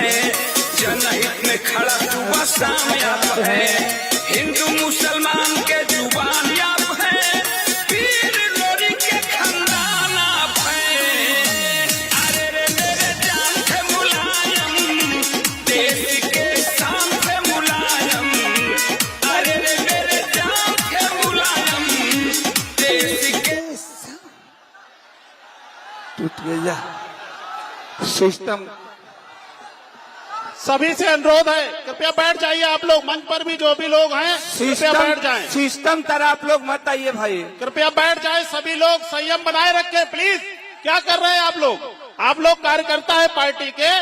है, जनहित में खड़ा सुबह शाम आप है, हिंदू मुसलमान के जुबान आप है, पीर लोरी के खानदान आप है। अरे रे मेरे जान से मुलायम, देश के शान से मुलायम, अरे रे मेरे जान से मुलायम, देश के टूट गया सिस्टम। सभी से अनुरोध है, कृपया बैठ जाइए आप लोग, मंच पर भी जो भी लोग हैं कृपया बैठ जाएं। सिस्टम तरह आप लोग मत आइए भाई। कृपया बैठ जाएं, सभी लोग संयम बनाए रखें प्लीज। क्या कर रहे हैं आप लोग? आप लोग कार्यकर्ता है पार्टी के,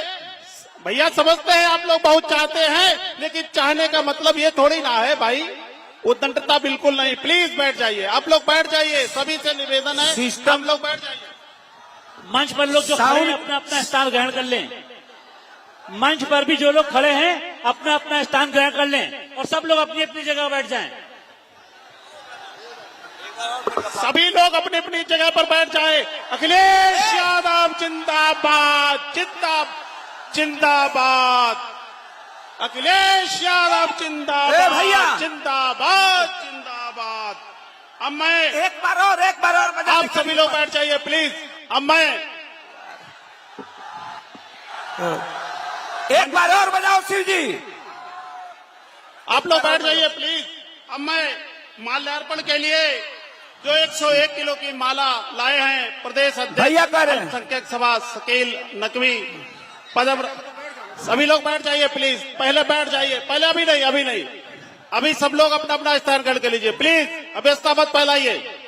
भैया समझते हैं आप लोग बहुत चाहते हैं, लेकिन चाहने का मतलब ये थोड़ी ना है भाई, उद्दंडता बिल्कुल नहीं। प्लीज बैठ जाइए, आप लोग बैठ जाइए, सभी से निवेदन है, सिस्टम- हम लोग बैठ जाइए। मंच पर लोग जो खड़े हैं अपना अपना स्थान ग्रहण कर लें। मंच पर भी जो लोग खड़े हैं अपना अपना स्थान ग्रहण कर लें और सब लोग अपनी अपनी जगह बैठ जाएं। सभी लोग अपनी अपनी जगह पर बैठ जाएं। अखिलेश यादव जिंदाबाद, जिंदाबाद, जिंदाबाद। अखिलेश यादव जिंदाबाद, भैया। जिंदाबाद, जिंदाबाद। अब मैं एक बार और बजा आप सभी लोग बैठ जाइए प्लीज। अब मैं एक बार और बजाओ शिव जी। आप लोग बैठ जाइए प्लीज। अब मैं माल्यार्पण के लिए जो 101 किलो की माला लाए हैं प्रदेश भैया अध्यक्ष कह रहे हैं। अल्पसंख्यक सभा शकील नकवी पदम, सभी लोग बैठ जाइए प्लीज। पहले बैठ जाइए, पहले अभी नहीं, अभी सब लोग अपना अपना स्थान ग्रहण कर लीजिए प्लीज। अव्यवस्था मत फैलाइए,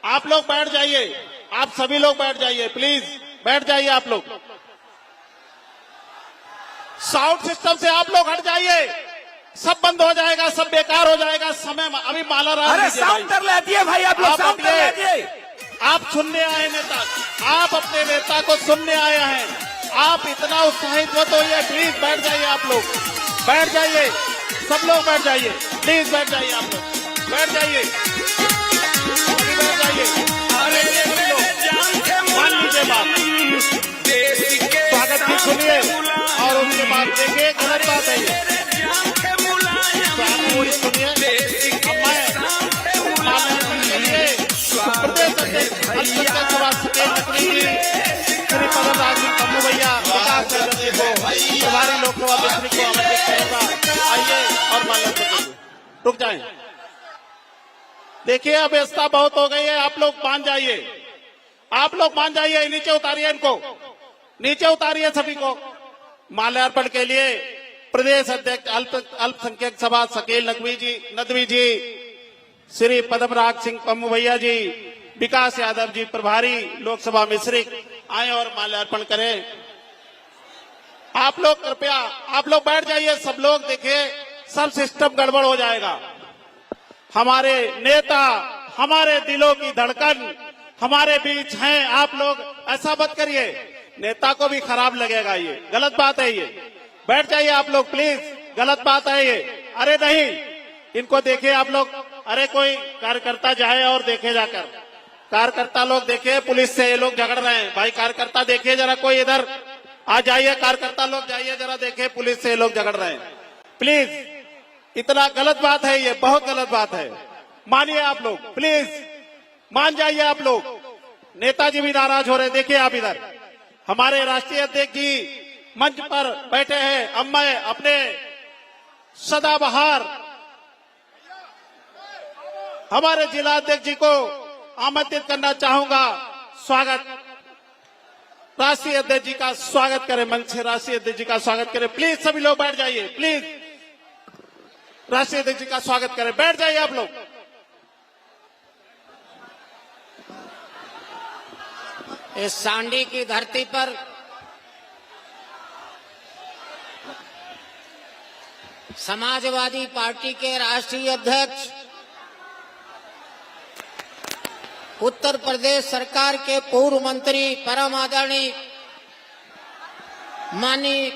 आप लोग बैठ जाइए, आप सभी लोग बैठ जाइए प्लीज, बैठ जाइए आप लोग। साउंड सिस्टम से आप लोग हट जाइए, सब बंद हो जाएगा, सब बेकार हो जाएगा। समय अभी माला राम अरे दीजिए साउंड भाई। कर लेती है भाई, आप लोग आप साउंड कर अपने- लेती है। आप सुनने आए नेता, आप अपने नेता को सुनने आए हैं, आप इतना उत्साहित मत होइए प्लीज। बैठ जाइए आप लोग, बैठ जाइए, सब लोग बैठ जाइए प्लीज, बैठ जाइए आप लोग, बैठ जाइए, अभी बैठ जाइए। अरे सभी लोग मान लीजिए बात, स्वागत भी सुनिए और उसके बाद देखिए गलत बात है ये, पूरी सुनिए। अब मैं माल्यार्पण के लिए प्रदेश अध्यक्ष अल्पसंख्यक सभा शकील नकवी जी, श्री पदम राज सिंह पम्मू भैया, विकास यादव जी को, प्रभारी लोकसभा मंत्री को आमंत्रित करूंगा। आइए और माल्यार्पण कीजिए। रुक जाएं, देखिए अब व्यवस्था बहुत हो गई है, आप लोग मान जाइए, आप लोग मान जाइए। नीचे उतारिए इनको, नीचे उतारिए सभी को। माल्यार्पण के लिए प्रदेश अध्यक्ष अल्पसंख्यक सभा शकील नकवी जी, श्री पद्मराज सिंह पम्मू भैया जी, विकास यादव जी, प्रभारी लोकसभा मिश्री, आए और माल्यार्पण करें। आप लोग कृपया आप लोग बैठ जाइए, सब लोग। देखिए सब सिस्टम गड़बड़ हो जाएगा। हमारे नेता, हमारे दिलों की धड़कन हमारे बीच हैं, आप लोग ऐसा मत करिए, नेता को भी खराब लगेगा, ये गलत बात है। ये बैठ जाइए आप लोग प्लीज, गलत बात है ये। अरे नहीं, इनको देखिए आप लोग। अरे कोई कार्यकर्ता जाए और देखे जाकर, कार्यकर्ता लोग देखे पुलिस से ये लोग झगड़ रहे हैं भाई। कार्यकर्ता देखिए जरा, कोई इधर आ जाइए, कार्यकर्ता लोग जाइए जरा, देखे पुलिस से ये लोग झगड़ रहे हैं प्लीज। इतना गलत बात है ये, बहुत गलत बात है। मानिए आप लोग प्लीज, मान जाइए आप लोग। नेताजी भी नाराज हो रहे, देखिए आप इधर हमारे राष्ट्रीय अध्यक्ष जी मंच पर बैठे हैं। अब मैं अपने सदाबहार हमारे जिला अध्यक्ष जी को आमंत्रित करना चाहूंगा। स्वागत, राष्ट्रीय अध्यक्ष जी का स्वागत करें, मंच से राष्ट्रीय अध्यक्ष जी का स्वागत करें प्लीज। सभी लोग बैठ जाइए प्लीज, राष्ट्रीय अध्यक्ष जी का स्वागत करें, बैठ जाइए आप लोग। इस सांडी की धरती पर समाजवादी पार्टी के राष्ट्रीय अध्यक्ष, उत्तर प्रदेश सरकार के पूर्व मंत्री परम आदरणीय माननीय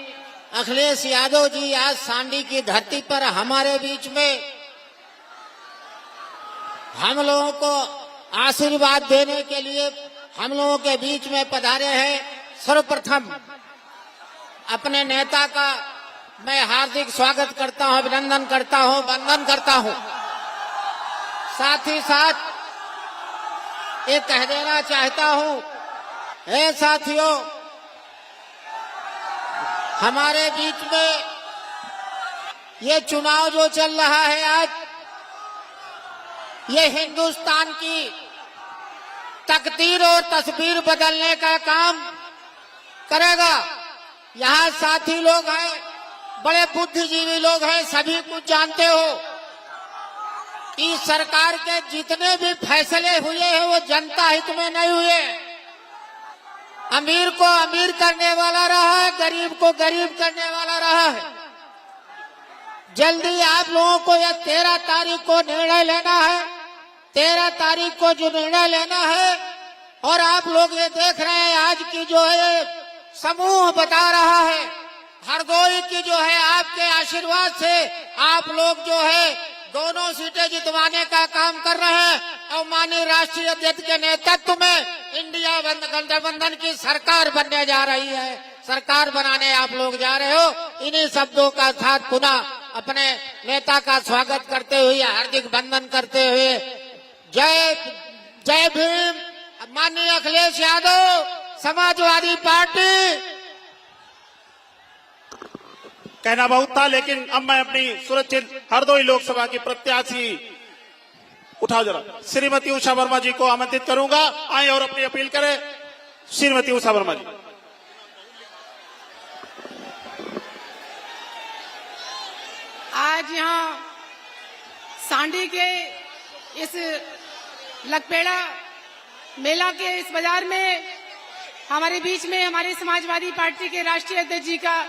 अखिलेश यादव जी आज सांडी की धरती पर हमारे बीच में हम लोगों को आशीर्वाद देने के लिए हम लोगों के बीच में पधारे हैं। सर्वप्रथम अपने नेता का मैं हार्दिक स्वागत करता हूं, अभिनंदन करता हूं, वंदन करता हूं। साथ ही साथ ये कह देना चाहता हूं, हे साथियों, हमारे बीच में ये चुनाव जो चल रहा है आज, ये हिंदुस्तान की तकदीर और तस्वीर बदलने का काम करेगा। यहाँ साथी लोग हैं, बड़े बुद्धिजीवी लोग हैं, सभी कुछ जानते हो कि सरकार के जितने भी फैसले हुए हैं वो जनता हित में नहीं हुए। अमीर को अमीर करने वाला रहा है, गरीब को गरीब करने वाला रहा है। जल्दी आप लोगों को यह 13 तारीख को निर्णय लेना है। 13 तारीख को जो निर्णय लेना है, और आप लोग ये देख रहे हैं आज की जो है समूह बता रहा है, हरदोई की जो है आपके आशीर्वाद से आप लोग जो है दोनों सीटें जितवाने का काम कर रहे हैं और माननीय राष्ट्रीय अध्यक्ष के नेतृत्व में इंडिया गठबंधन की सरकार बनने जा रही है। सरकार बनाने आप लोग जा रहे हो। इन्हीं शब्दों का साथ पुनः अपने नेता का स्वागत करते हुए, हार्दिक वंदन करते हुए, जय जय भीम। माननीय अखिलेश यादव, समाजवादी पार्टी। कहना बहुत था, लेकिन अब मैं अपनी सुरक्षित हरदोई लोकसभा की प्रत्याशी, उठाओ जरा, श्रीमती उषा वर्मा जी को आमंत्रित करूंगा। आए और अपनी अपील करें। श्रीमती उषा वर्मा जी। आज यहाँ सांडी के इस लकपेड़ा मेला के इस बाजार में हमारे बीच में हमारे समाजवादी पार्टी के राष्ट्रीय अध्यक्ष जी का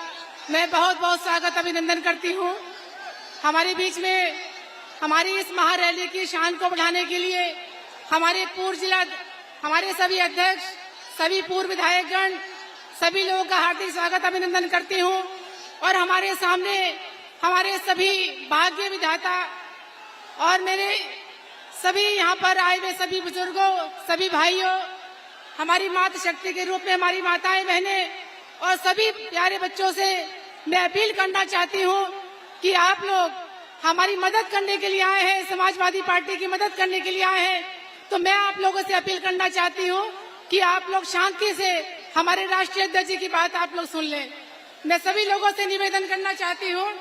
मैं बहुत बहुत स्वागत अभिनंदन करती हूँ। हमारे बीच में हमारी इस महारैली की शान को बढ़ाने के लिए हमारे पूर्व जिला, हमारे सभी अध्यक्ष, सभी पूर्व विधायकगण, सभी लोगों का हार्दिक स्वागत अभिनंदन करती हूँ। और हमारे सामने हमारे सभी भाग्य विधाता और मेरे सभी यहाँ पर आए हुए सभी बुजुर्गों, सभी भाइयों, हमारी मातृ शक्ति के रूप में हमारी माताएं, बहनें और सभी प्यारे बच्चों से मैं अपील करना चाहती हूँ कि आप लोग हमारी मदद करने के लिए आए हैं, समाजवादी पार्टी की मदद करने के लिए आए हैं, तो मैं आप लोगों से अपील करना चाहती हूँ कि आप लोग शांति से हमारे राष्ट्रीय अध्यक्ष जी की बात आप लोग सुन लें। मैं सभी लोगों से निवेदन करना चाहती हूँ,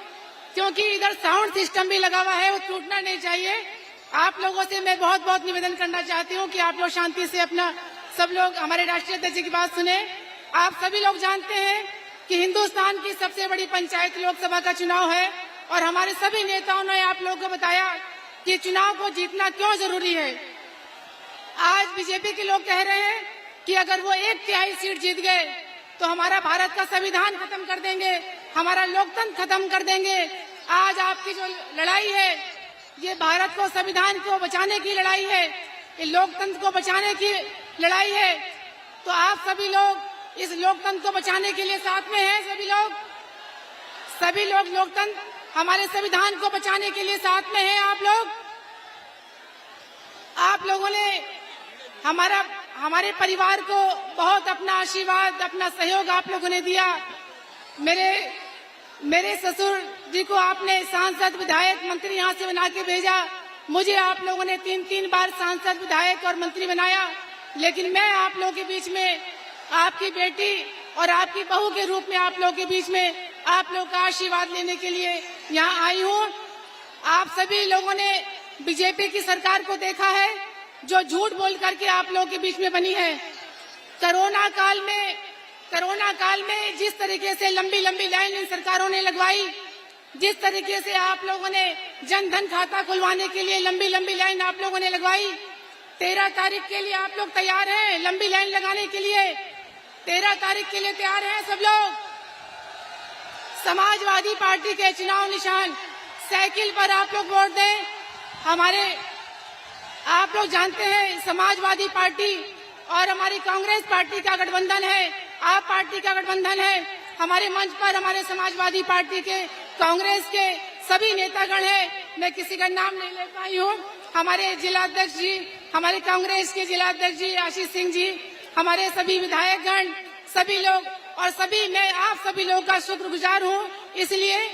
क्योंकि इधर साउंड सिस्टम भी लगा हुआ है, वो टूटना नहीं चाहिए। आप लोगों से मैं बहुत बहुत निवेदन करना चाहती हूँ कि आप लोग शांति से अपना सब लोग हमारे राष्ट्रीय अध्यक्ष जी की बात सुने। आप सभी लोग जानते हैं कि हिंदुस्तान की सबसे बड़ी पंचायत लोकसभा का चुनाव है, और हमारे सभी नेताओं ने आप लोगों को बताया कि चुनाव को जीतना क्यों जरूरी है। आज बीजेपी के लोग कह रहे हैं कि अगर वो 1/3 सीट जीत गए तो हमारा भारत का संविधान खत्म कर देंगे, हमारा लोकतंत्र खत्म कर देंगे। आज आपकी जो लड़ाई है, ये भारत को, संविधान को बचाने की लड़ाई है, ये लोकतंत्र को बचाने की लड़ाई है। तो आप सभी लोग इस लोकतंत्र को बचाने के लिए साथ में हैं। सभी लोग लोकतंत्र, हमारे संविधान को बचाने के लिए साथ में हैं। आप लोगों ने हमारे परिवार को बहुत अपना आशीर्वाद, अपना सहयोग आप लोगों ने दिया। मेरे ससुर जी को आपने सांसद, विधायक, मंत्री यहाँ से बना के भेजा। मुझे आप लोगों ने 3 बार सांसद, विधायक और मंत्री बनाया। लेकिन मैं आप लोगों के बीच में, आपकी बेटी और आपकी बहू के रूप में आप लोगों के बीच में आप लोगों का आशीर्वाद लेने के लिए यहाँ आई हूँ। आप सभी लोगों ने बीजेपी की सरकार को देखा है, जो झूठ बोल करके आप लोगों के बीच में बनी है। कोरोना काल में जिस तरीके से लंबी लंबी लाइन इन सरकारों ने लगवाई, जिस तरीके से आप लोगों ने जनधन खाता खुलवाने के लिए लंबी लंबी लाइन आप लोगों ने लगवाई। 13 तारीख के लिए आप लोग तैयार हैं लंबी लाइन लगाने के लिए? 13 तारीख के लिए तैयार हैं सब लोग? समाजवादी पार्टी के चुनाव निशान साइकिल पर आप लोग वोट दें। आप लोग जानते हैं समाजवादी पार्टी और हमारी कांग्रेस पार्टी का गठबंधन है, आप पार्टी का गठबंधन है। हमारे मंच पर हमारे समाजवादी पार्टी के, कांग्रेस के सभी नेतागण हैं। मैं किसी का नाम नहीं ले पाई हूँ। हमारे जिलाध्यक्ष जी, हमारे कांग्रेस के जिलाध्यक्ष जी आशीष सिंह जी, हमारे सभी विधायकगण, सभी लोग और सभी मैं आप सभी लोगों का शुक्रगुजार हूँ, इसलिए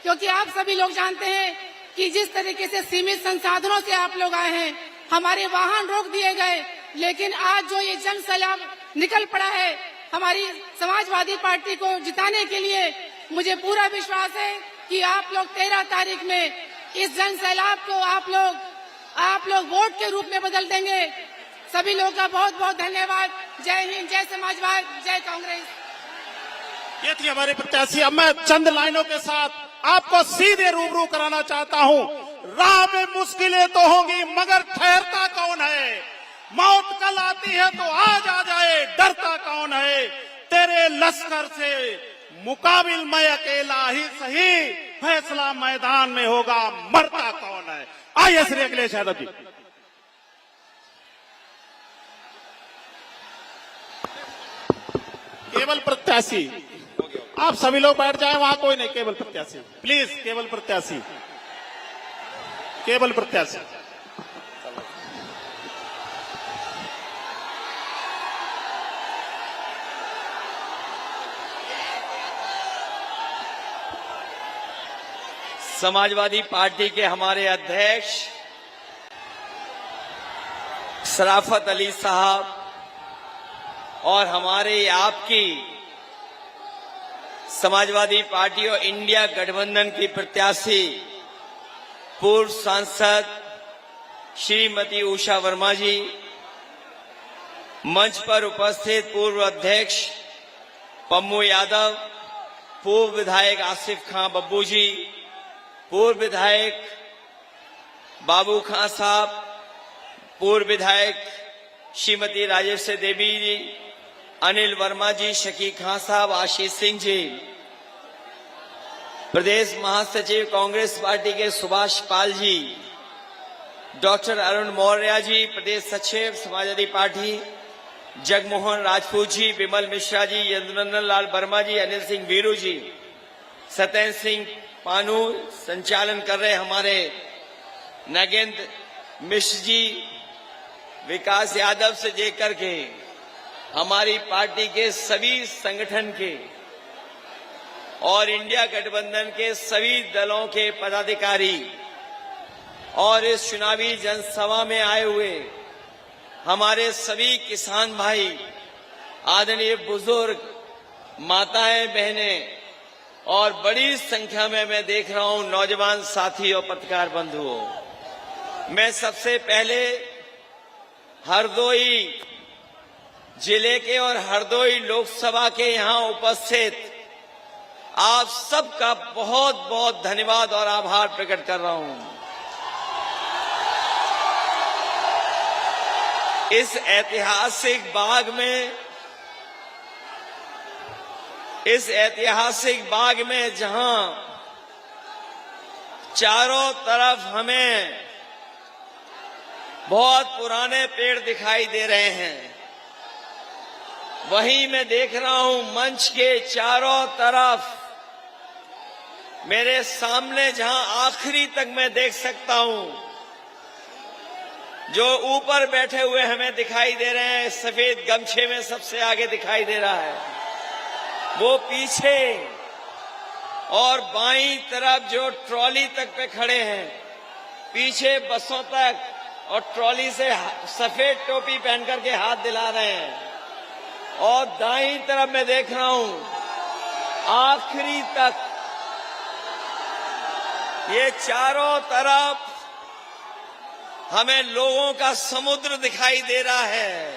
क्योंकि आप सभी लोग जानते हैं कि जिस तरीके से सीमित संसाधनों से आप लोग आए हैं, हमारे वाहन रोक दिए गए, लेकिन आज जो ये जन सैलाब निकल पड़ा है हमारी समाजवादी पार्टी को जिताने के लिए, मुझे पूरा विश्वास है कि आप लोग 13 तारीख में इस जन सैलाब को आप लोग वोट के रूप में बदल देंगे। सभी लोगों का बहुत बहुत धन्यवाद। जय हिंद, जय समाजवाद, जय कांग्रेस। ये थी हमारे प्रत्याशी। अब मैं चंद लाइनों के साथ आपको सीधे रूबरू कराना चाहता हूँ। राह में मुश्किलें तो होंगी मगर ठहरता कौन है, मौत कल आती है तो आज आ जाए, डरता कौन है, तेरे लश्कर से मुकाबिल मैं अकेला ही सही, फैसला मैदान में होगा, मरता कौन है। आइए श्री अखिलेश यादव जी। केवल प्रत्याशी, आप सभी लोग बैठ जाएं, वहां कोई नहीं, केवल प्रत्याशी प्लीज, केवल प्रत्याशी, केवल प्रत्याशी। समाजवादी पार्टी के हमारे अध्यक्ष शराफत अली साहब और हमारे आपकी समाजवादी पार्टी और इंडिया गठबंधन की प्रत्याशी पूर्व सांसद श्रीमती उषा वर्मा जी, मंच पर उपस्थित पूर्व अध्यक्ष पम्मू यादव, पूर्व विधायक आसिफ खां बब्बू जी, पूर्व विधायक बाबू खां साहब, पूर्व विधायक श्रीमती राजेश देवी जी, अनिल वर्मा जी, शकी खां साहब, आशीष सिंह जी, प्रदेश महासचिव कांग्रेस पार्टी के सुभाष पाल जी, डॉक्टर अरुण मौर्य जी, प्रदेश सचिव समाजवादी पार्टी जगमोहन राजपूत जी, विमल मिश्रा जी, यदुनंदन लाल वर्मा जी, अनिल सिंह वीरू जी, सत्येंद्र सिंह पानू, संचालन कर रहे हमारे नगेंद्र मिश्र जी, विकास यादव से लेकर के हमारी पार्टी के सभी संगठन के और इंडिया गठबंधन के सभी दलों के पदाधिकारी और इस चुनावी जनसभा में आए हुए हमारे सभी किसान भाई, आदरणीय बुजुर्ग, माताएं, बहनें और बड़ी संख्या में मैं देख रहा हूं नौजवान साथी और पत्रकार बंधुओं। मैं सबसे पहले हरदोई जिले के और हरदोई लोकसभा के यहां उपस्थित आप सबका बहुत बहुत धन्यवाद और आभार प्रकट कर रहा हूं। इस ऐतिहासिक बाग में जहां चारों तरफ हमें बहुत पुराने पेड़ दिखाई दे रहे हैं, वहीं मैं देख रहा हूं मंच के चारों तरफ मेरे सामने जहां आखिरी तक मैं देख सकता हूं, जो ऊपर बैठे हुए हमें दिखाई दे रहे हैं, सफेद गमछे में सबसे आगे दिखाई दे रहा है, वो पीछे और बाईं तरफ जो ट्रॉली तक पे खड़े हैं, पीछे बसों तक और ट्रॉली से सफेद टोपी पहन करके हाथ दिला रहे हैं, और दाईं तरफ मैं देख रहा हूं आखिरी तक ये चारों तरफ हमें लोगों का समुद्र दिखाई दे रहा है,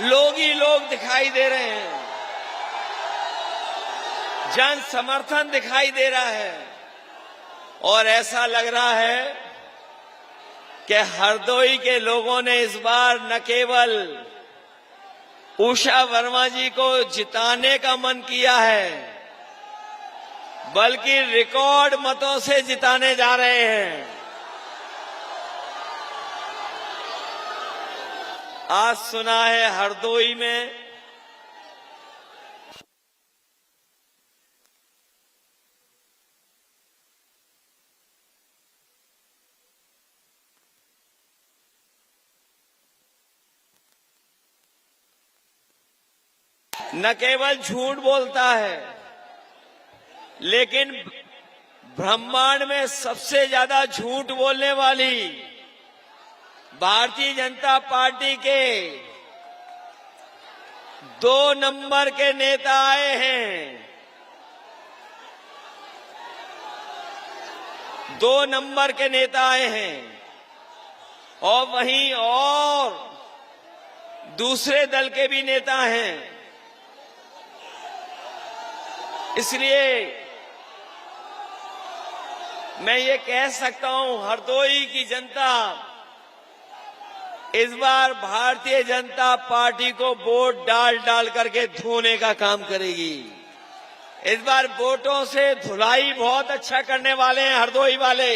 लोग ही लोग दिखाई दे रहे हैं, जन समर्थन दिखाई दे रहा है, और ऐसा लग रहा है कि हरदोई के लोगों ने इस बार न केवल उषा वर्मा जी को जिताने का मन किया है, बल्कि रिकॉर्ड मतों से जिताने जा रहे हैं। आज सुना है हरदोई में न केवल झूठ बोलता है, लेकिन ब्रह्मांड में सबसे ज्यादा झूठ बोलने वाली भारतीय जनता पार्टी के 2 नंबर के नेता आए हैं। 2 नंबर के नेता आए हैं और वहीं और दूसरे दल के भी नेता हैं। इसलिए मैं ये कह सकता हूं, हरदोई की जनता इस बार भारतीय जनता पार्टी को वोट डाल डाल करके धोने का काम करेगी। इस बार वोटों से धुलाई बहुत अच्छा करने वाले हैं हरदोई वाले।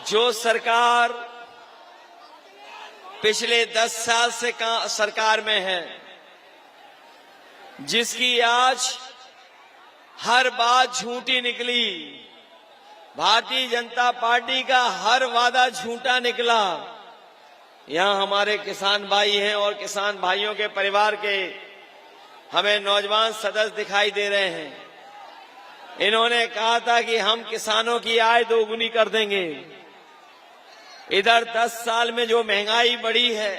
जो सरकार पिछले 10 साल से सरकार में है, जिसकी आज हर बात झूठी निकली, भारतीय जनता पार्टी का हर वादा झूठा निकला। यहां हमारे किसान भाई हैं और किसान भाइयों के परिवार के हमें नौजवान सदस्य दिखाई दे रहे हैं। इन्होंने कहा था कि हम किसानों की आय दोगुनी कर देंगे। इधर 10 साल में जो महंगाई बढ़ी है,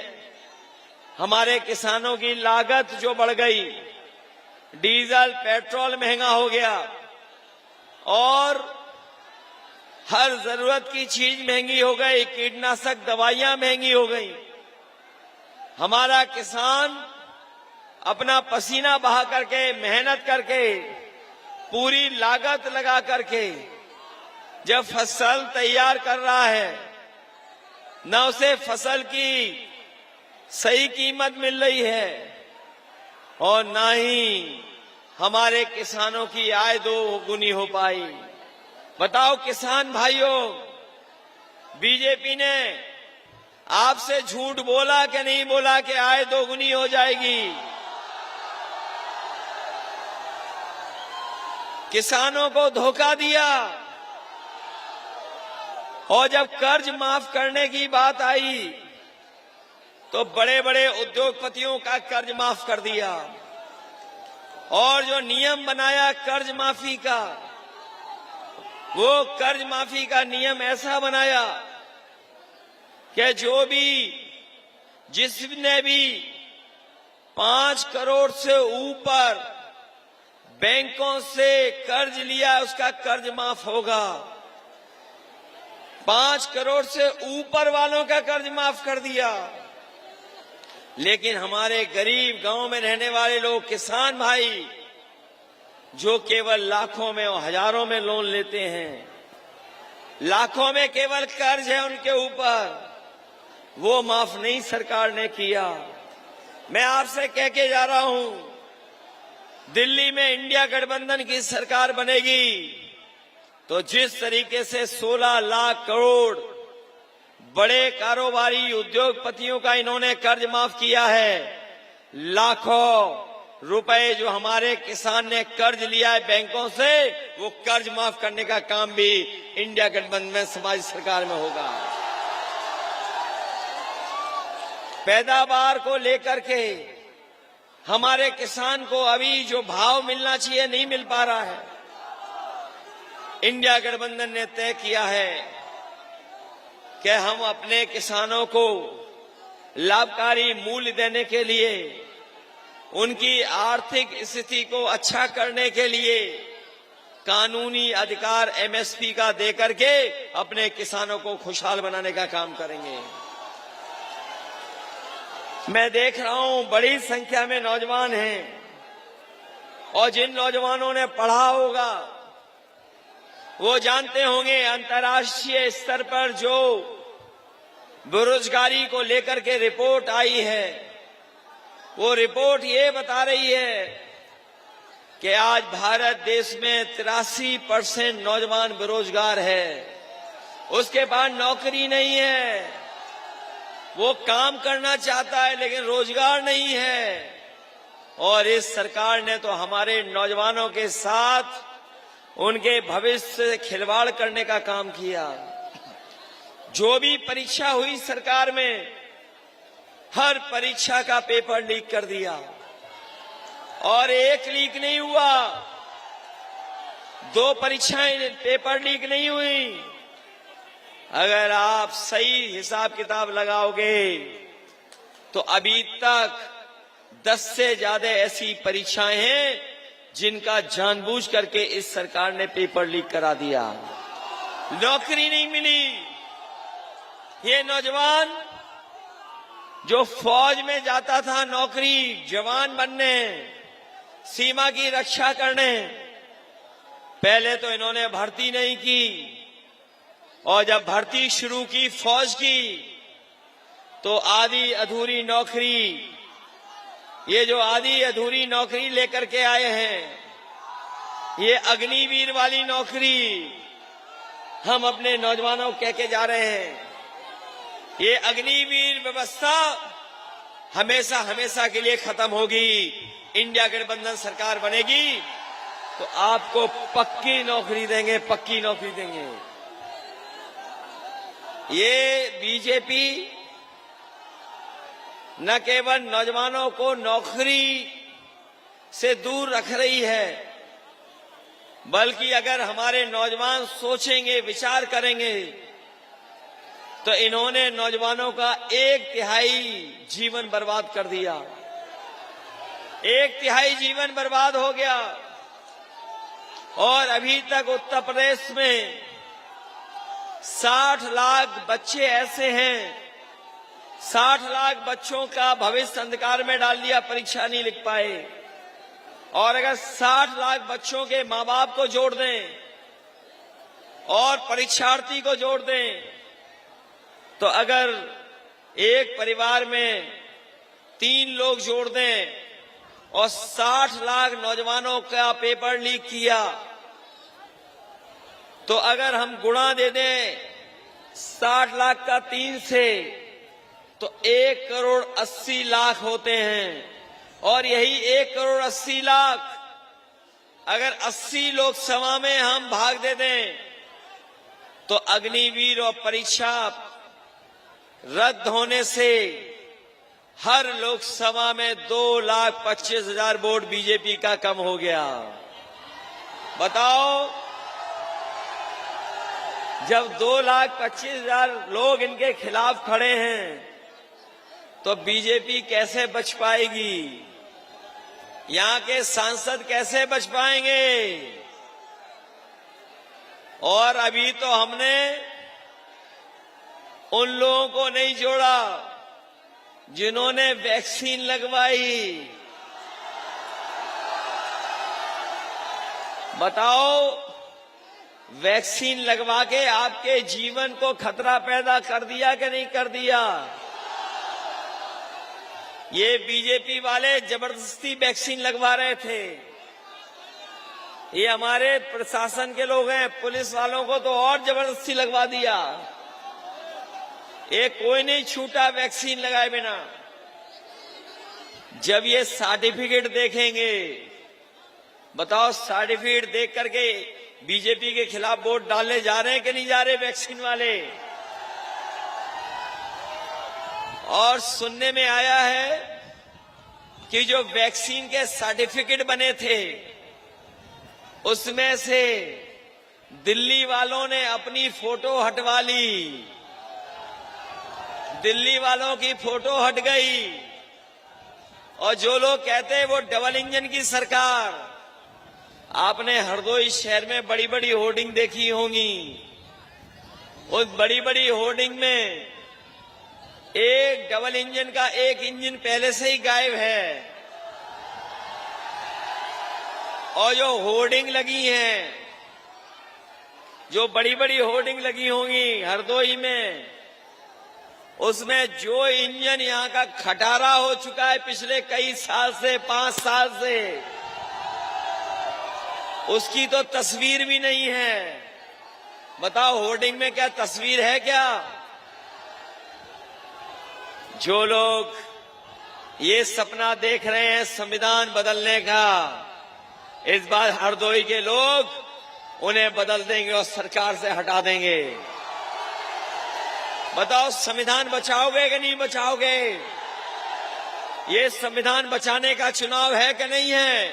हमारे किसानों की लागत जो बढ़ गई, डीजल पेट्रोल महंगा हो गया और हर जरूरत की चीज महंगी हो गई, कीटनाशक दवाइयां महंगी हो गई। हमारा किसान अपना पसीना बहा करके, मेहनत करके, पूरी लागत लगा करके जब फसल तैयार कर रहा है, न उसे फसल की सही कीमत मिल रही है और न ही हमारे किसानों की आय दोगुनी हो पाई। बताओ किसान भाइयों, बीजेपी ने आपसे झूठ बोला कि नहीं बोला कि आय दोगुनी हो जाएगी? किसानों को धोखा दिया और जब कर्ज माफ करने की बात आई तो बड़े बड़े उद्योगपतियों का कर्ज माफ कर दिया और जो नियम बनाया कर्ज माफी का, वो कर्ज माफी का नियम ऐसा बनाया कि जिसने भी 5 करोड़ से ऊपर बैंकों से कर्ज लिया, उसका कर्ज माफ होगा। 5 करोड़ से ऊपर वालों का कर्ज माफ कर दिया। लेकिन हमारे गरीब गांव में रहने वाले लोग, किसान भाई, जो केवल लाखों में और हजारों में लोन लेते हैं, लाखों में केवल कर्ज है उनके ऊपर, वो माफ नहीं सरकार ने किया। मैं आपसे कह के जा रहा हूं, दिल्ली में इंडिया गठबंधन की सरकार बनेगी तो जिस तरीके से 16 लाख करोड़ बड़े कारोबारी उद्योगपतियों का इन्होंने कर्ज माफ किया है, लाखों रुपए जो हमारे किसान ने कर्ज लिया है बैंकों से, वो कर्ज माफ करने का काम भी इंडिया गठबंधन में समाज सरकार में होगा। पैदावार को लेकर के हमारे किसान को अभी जो भाव मिलना चाहिए नहीं मिल पा रहा है। इंडिया गठबंधन ने तय किया है कि हम अपने किसानों को लाभकारी मूल्य देने के लिए, उनकी आर्थिक स्थिति को अच्छा करने के लिए कानूनी अधिकार एमएसपी का देकर के अपने किसानों को खुशहाल बनाने का काम करेंगे। मैं देख रहा हूं बड़ी संख्या में नौजवान हैं और जिन नौजवानों ने पढ़ा होगा वो जानते होंगे अंतर्राष्ट्रीय स्तर पर जो बेरोजगारी को लेकर के रिपोर्ट आई है, वो रिपोर्ट ये बता रही है कि आज भारत देश में 83% नौजवान बेरोजगार है। उसके पास नौकरी नहीं है, वो काम करना चाहता है लेकिन रोजगार नहीं है। और इस सरकार ने तो हमारे नौजवानों के साथ उनके भविष्य से खिलवाड़ करने का काम किया। जो भी परीक्षा हुई सरकार में, हर परीक्षा का पेपर लीक कर दिया। और एक लीक नहीं हुआ, 2 परीक्षाएं पेपर लीक नहीं हुई। अगर आप सही हिसाब किताब लगाओगे तो अभी तक 10 से ज्यादा ऐसी परीक्षाएं हैं जिनका जानबूझ करके इस सरकार ने पेपर लीक करा दिया। नौकरी नहीं मिली। ये नौजवान जो फौज में जाता था नौकरी जवान बनने, सीमा की रक्षा करने, पहले तो इन्होंने भर्ती नहीं की, और जब भर्ती शुरू की फौज की तो आधी अधूरी नौकरी, ये जो आधी अधूरी नौकरी लेकर के आए हैं, ये अग्निवीर वाली नौकरी हम अपने नौजवानों को कह के जा रहे हैं। ये अग्निवीर व्यवस्था हमेशा हमेशा के लिए खत्म होगी। इंडिया गठबंधन सरकार बनेगी तो आपको पक्की नौकरी देंगे, पक्की नौकरी देंगे। ये बीजेपी न केवल नौजवानों को नौकरी से दूर रख रही है, बल्कि अगर हमारे नौजवान सोचेंगे, विचार करेंगे, तो इन्होंने नौजवानों का 1/3 जीवन बर्बाद कर दिया। 1/3 जीवन बर्बाद हो गया। और अभी तक उत्तर प्रदेश में 60 लाख बच्चे ऐसे हैं, 60 लाख बच्चों का भविष्य अंधकार में डाल दिया, परीक्षा नहीं लिख पाए। और अगर 60 लाख बच्चों के मां बाप को जोड़ दें और परीक्षार्थी को जोड़ दें, तो अगर एक परिवार में 3 लोग जोड़ दें और 60 लाख नौजवानों का पेपर लीक किया, तो अगर हम गुणा दे दें 60 लाख का 3 से, तो 1 करोड़ 80 लाख होते हैं। और यही 1 करोड़ 80 लाख अगर 80 लोकसभा में हम भाग दे दें, तो अग्निवीर और परीक्षा रद्द होने से हर लोकसभा में 2,25,000 वोट बीजेपी का कम हो गया। बताओ, जब 2,25,000 लोग इनके खिलाफ खड़े हैं तो बीजेपी कैसे बच पाएगी? यहां के सांसद कैसे बच पाएंगे? और अभी तो हमने उन लोगों को नहीं जोड़ा जिन्होंने वैक्सीन लगवाई। बताओ, वैक्सीन लगवा के आपके जीवन को खतरा पैदा कर दिया कि नहीं कर दिया? ये बीजेपी वाले जबरदस्ती वैक्सीन लगवा रहे थे। ये हमारे प्रशासन के लोग हैं, पुलिस वालों को तो और जबरदस्ती लगवा दिया। ये कोई नहीं छूटा वैक्सीन लगाए बिना। जब ये सर्टिफिकेट देखेंगे, बताओ, सर्टिफिकेट देख करके बीजेपी के खिलाफ वोट डालने जा रहे हैं कि नहीं जा रहे वैक्सीन वाले? और सुनने में आया है कि जो वैक्सीन के सर्टिफिकेट बने थे, उसमें से दिल्ली वालों ने अपनी फोटो हटवा ली। दिल्ली वालों की फोटो हट गई। और जो लोग कहते हैं वो डबल इंजन की सरकार, आपने हरदोई शहर में बड़ी बड़ी होर्डिंग देखी होंगी। उस बड़ी बड़ी होर्डिंग में एक डबल इंजन का एक इंजन पहले से ही गायब है। और जो होर्डिंग लगी हैं, जो बड़ी बड़ी होर्डिंग लगी होंगी हरदोई में, उसमें जो इंजन यहां का खटारा हो चुका है पिछले कई साल से, 5 साल से, उसकी तो तस्वीर भी नहीं है। बताओ, होर्डिंग में क्या तस्वीर है क्या? जो लोग ये सपना देख रहे हैं संविधान बदलने का, इस बार हरदोई के लोग उन्हें बदल देंगे और सरकार से हटा देंगे। बताओ, संविधान बचाओगे कि नहीं बचाओगे? ये संविधान बचाने का चुनाव है कि नहीं है?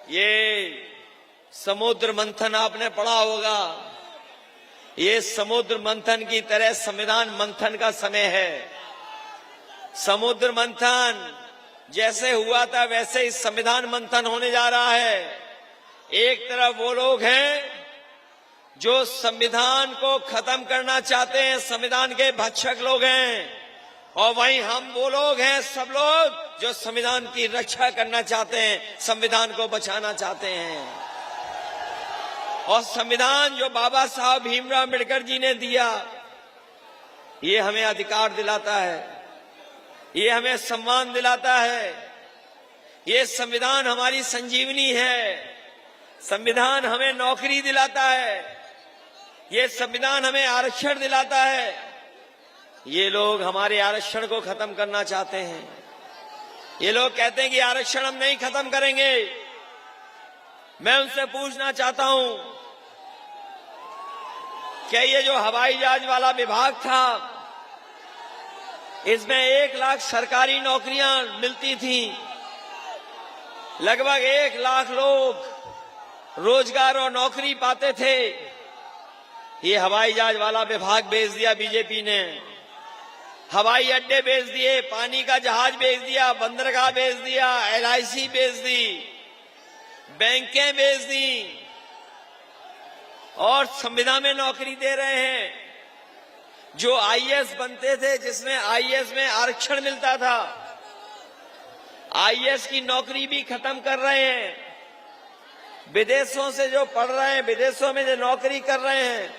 ये समुद्र मंथन आपने पढ़ा होगा, ये समुद्र मंथन की तरह संविधान मंथन का समय है। समुद्र मंथन जैसे हुआ था वैसे ही संविधान मंथन होने जा रहा है। एक तरफ वो लोग हैं जो संविधान को खत्म करना चाहते हैं, संविधान के भक्षक लोग हैं, और वहीं हम वो लोग हैं, सब लोग जो संविधान की रक्षा करना चाहते हैं, संविधान को बचाना चाहते हैं। और संविधान जो बाबा साहब भीमराव अम्बेडकर जी ने दिया, ये हमें अधिकार दिलाता है, ये हमें सम्मान दिलाता है। ये संविधान हमारी संजीवनी है, संविधान हमें नौकरी दिलाता है, ये संविधान हमें आरक्षण दिलाता है। ये लोग हमारे आरक्षण को खत्म करना चाहते हैं। ये लोग कहते हैं कि आरक्षण हम नहीं खत्म करेंगे। मैं उनसे पूछना चाहता हूं, क्या ये जो हवाई जहाज वाला विभाग था, इसमें 1 लाख सरकारी नौकरियां मिलती थी, लगभग 1 लाख लोग रोजगार और नौकरी पाते थे। ये हवाई जहाज वाला विभाग बेच दिया बीजेपी ने, हवाई अड्डे बेच दिए, पानी का जहाज बेच दिया, बंदरगाह बेच दिया, LIC बेच दी, बैंकें बेच दी, और संविदा में नौकरी दे रहे हैं। जो IAS बनते थे, जिसमें IAS में आरक्षण मिलता था, IAS की नौकरी भी खत्म कर रहे हैं। विदेशों से जो पढ़ रहे हैं, विदेशों में जो नौकरी कर रहे हैं,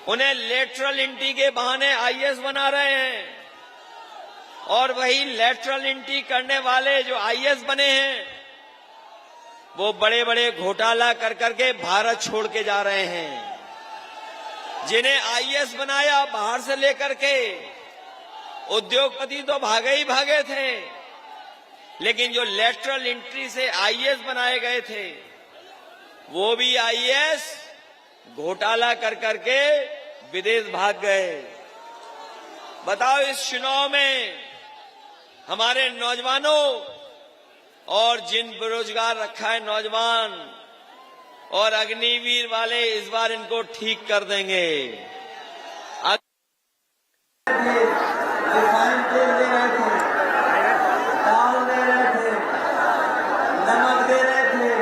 उन्हें लेटरल एंट्री के बहाने IAS बना रहे हैं, और वही लेटरल एंट्री करने वाले जो IAS बने हैं, वो बड़े बड़े घोटाला कर करके भारत छोड़ के जा रहे हैं। जिन्हें IAS बनाया बाहर से लेकर के, उद्योगपति तो भागे ही भागे थे, लेकिन जो लेटरल एंट्री से IAS बनाए गए थे, वो भी IAS घोटाला कर करके विदेश भाग गए। बताओ, इस चुनाव में हमारे नौजवानों और जिन बेरोजगार रखा है नौजवान और अग्निवीर वाले, इस बार इनको ठीक कर देंगे। रिफाइंड तेल दे रहे थे, दाल दे रहे थे, नमक दे रहे थे,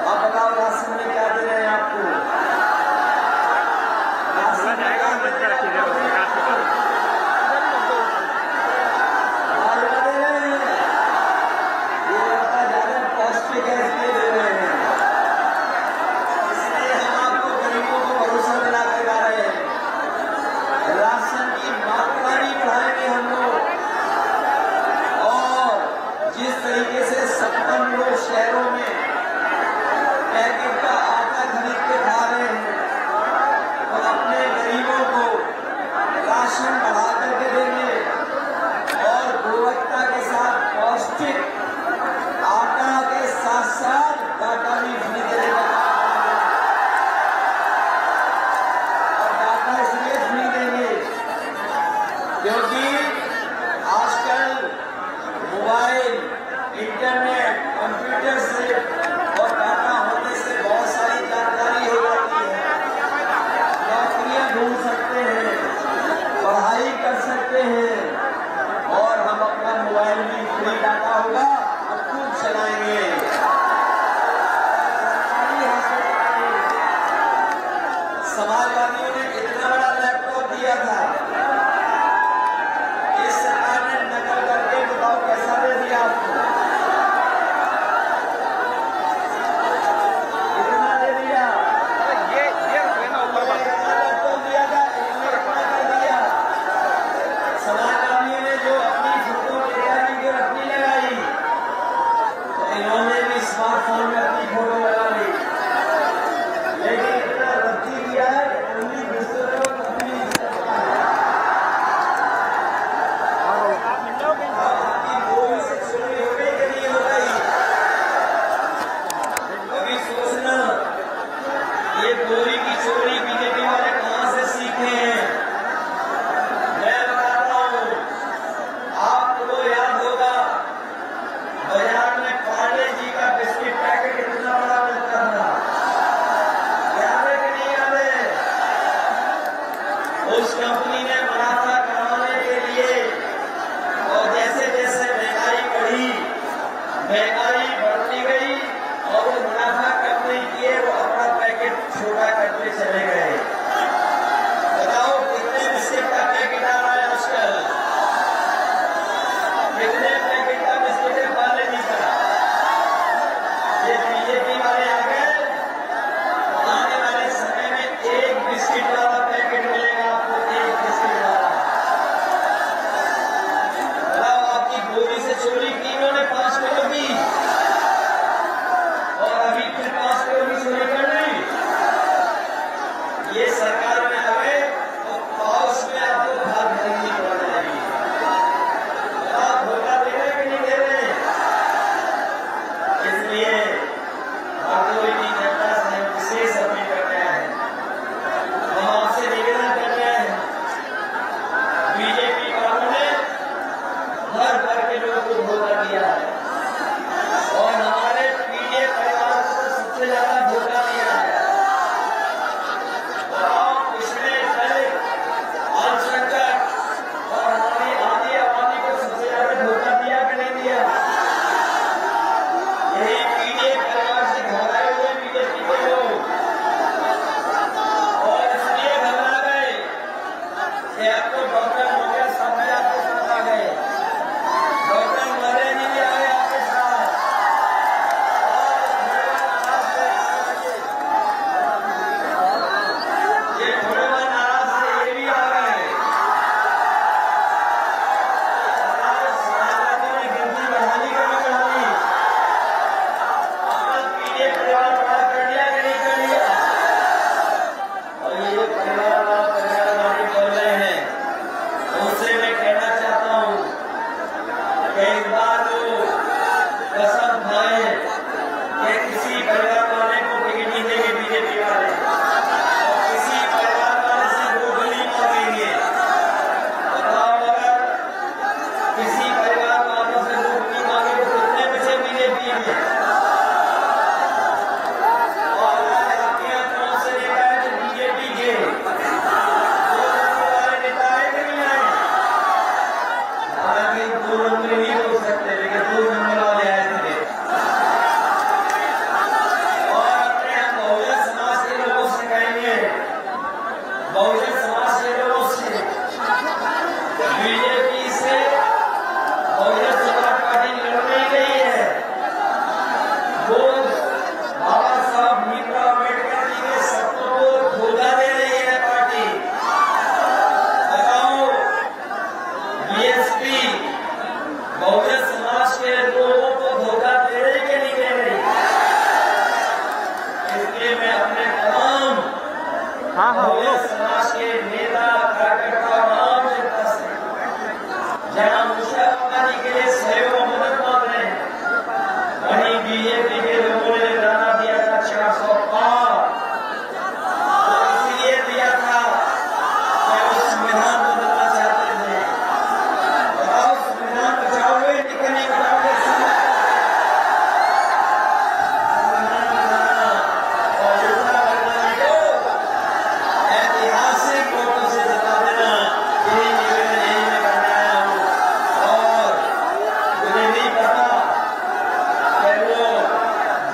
अब बताओ राशन में क्या दे रहे हैं आपको? राशन में क्या दे रहे हैं? दाल दे रहे हैं, ये लगता ज्यादा पौष्टिक है इसलिए दे रहे हैं। इसलिए हम आपको गरीबों को भरोसा दिला के ला रहे हैं। राशन की मात्रा भी बढ़ाएंगे हम लोग, और जिस तरीके से 56 लोग शहरों में पैकेट का आटा खरीद के खा रहे हैं, तो अपने गरीबों को राशन बढ़ा करके देंगे, और गुणवत्ता के साथ पौष्टिक आटा के साथ साथ डाटा भी फ्री देने का काम करेंगे। और डाटा इसलिए फ्री देंगे क्योंकि आजकल मोबाइल, इंटरनेट, कंप्यूटर से और डाटा होने से बहुत सारी जानकारी हो जाती है। नौकरियां ढूंढ सकते हैं, पढ़ाई कर सकते हैं, और हम अपना मोबाइल भी फ्री डाटा होगा और खूब चलाएंगे। सरकारी हॉस्पिटल में समाजवादियों ने इतना बड़ा लैपटॉप दिया था, इस सरकार ने नकल करके बताओ कैसा दे दिया आपको? कितना दे दिया? लैपटॉप दिया था, इन्होंने इतना कर दिया। समाजवादियों ने जो अपनी फोटो नेताजी की रखनी लगाई, तो इन्होंने भी स्मार्टफोन में अपनी फोटो लगा ली। लेकिन इतना रद्दी किया है कि उन्हीं विस्तृत अपनी आपकी गोली से चोरी हो गई कि नहीं हो गई? अभी सोचना, ये गोली की चोरी बीजेपी वाले कहां से सीखे हैं? मैं बताता हूं,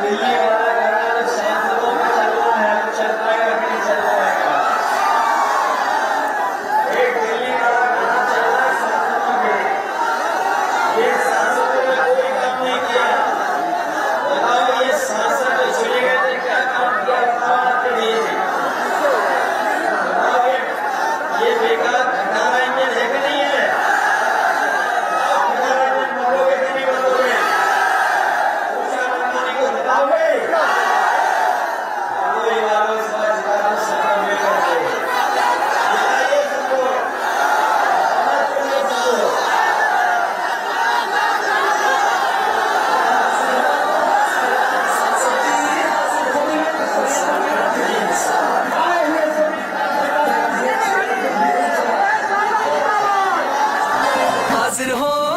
दिल्ली वाला गाना सैकड़ों में चलना है, चल पाएगा कि नहीं चल पाएगा? एक दिल्ली वाला गाना चल रहा है सांसदों में, ये सांसदों ने कोई काम नहीं किया। बताओ ये सांसद जो चले गए थे क्या काम किया आपके लिए? बताओ ये बेकार घटाना इंजन है कि नहीं है? घटाना इंजन बनोगे कि नहीं बनोगे? ऊंचा मनमानी को बताओगे? कोई वालों इस बार जिताना संभव नहीं करते। जिताइए सबको, मत करिए सबको।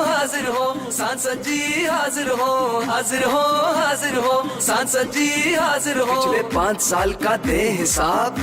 हाजिर हो सांसद जी, हाजिर हो, हाजिर हो, हाजिर हो सांसद जी, हाजिर हो। पिछले 5 साल का दे हिसाब,